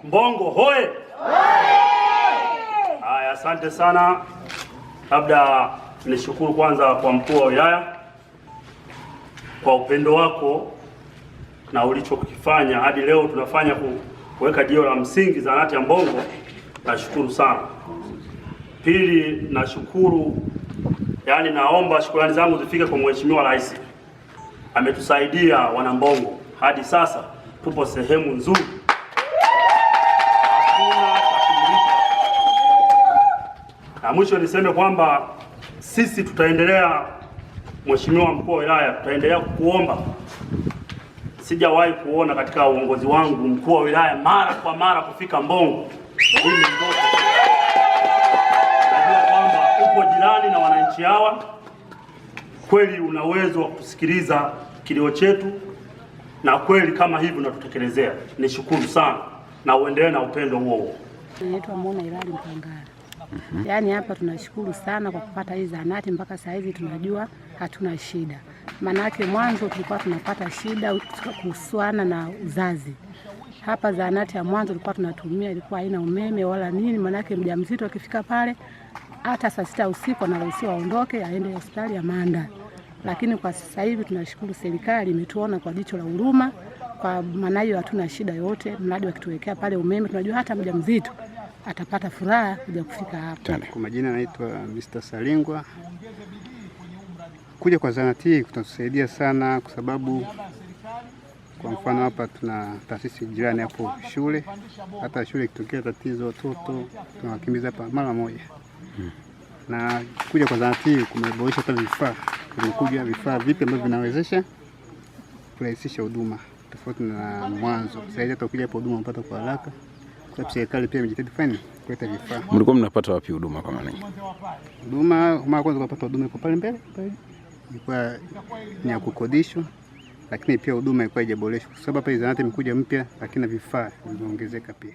Mbongo hoye! Haya, asante sana. Labda nishukuru kwanza kwa mkuu wa wilaya kwa upendo wako na ulichokifanya hadi leo tunafanya kuweka jiwe la msingi zahanati ya Mbongo. Nashukuru sana. Pili, nashukuru, yani naomba shukrani zangu zifike kwa Mheshimiwa Rais. Ametusaidia wana Mbongo hadi sasa tupo sehemu nzuri. Na mwisho niseme kwamba sisi tutaendelea, Mheshimiwa mkuu wa wilaya, tutaendelea kukuomba. Sijawahi kuona katika uongozi wangu mkuu wa wilaya mara kwa mara kufika Mbongo. Mimi ndoto. Najua kwamba upo jirani na wananchi hawa. Kweli una uwezo wa kusikiliza kilio chetu na kweli kama hivi unatutekelezea. Nishukuru sana na uendelee na upendo huo huo. Naitwa Mona Ilali Mpangala. Yaani hapa tunashukuru sana kwa kupata hii zahanati, mpaka saa hizi tunajua hatuna shida. Manake mwanzo tulikuwa tunapata shida kuhusiana na uzazi. Hapa zahanati ya mwanzo tulikuwa tunatumia ilikuwa haina umeme wala nini, manake mjamzito akifika pale hata saa 6 usiku anaruhusiwa aondoke aende hospitali ya Manda. Lakini kwa sasa hivi tunashukuru serikali imetuona kwa jicho la huruma, kwa maana hiyo hatuna shida yote. Mradi wakituwekea pale umeme tunajua hata mjamzito atapata furaha kuja kufika hapa. Kwa majina naitwa Mr. Salingwa. Kuja kwa zahanati hii kutasaidia sana kwa sababu kwa mfano hapa tuna taasisi jirani hapo shule. Hata shule ikitokea tatizo watoto tunawakimbiza hapa mara moja. Na kuja kwa zahanati hii kumeboresha hata vifaa. Kumekuja vifaa vipi ambavyo vinawezesha kurahisisha huduma tofauti na mwanzo. Sasa hata ukija hapo huduma unapata kwa haraka. Kwa serikali pia imejitahidi fani kuleta vifaa. Mlikuwa mnapata wapi huduma kwa maana? Huduma mara kwanza kupata huduma iko pale mbele pale. Ilikuwa ni ya kukodishwa, lakini pia huduma ilikuwa haijaboreshwa. Kwa sababu hapa zahanati imekuja mpya, lakini vifaa vimeongezeka pia.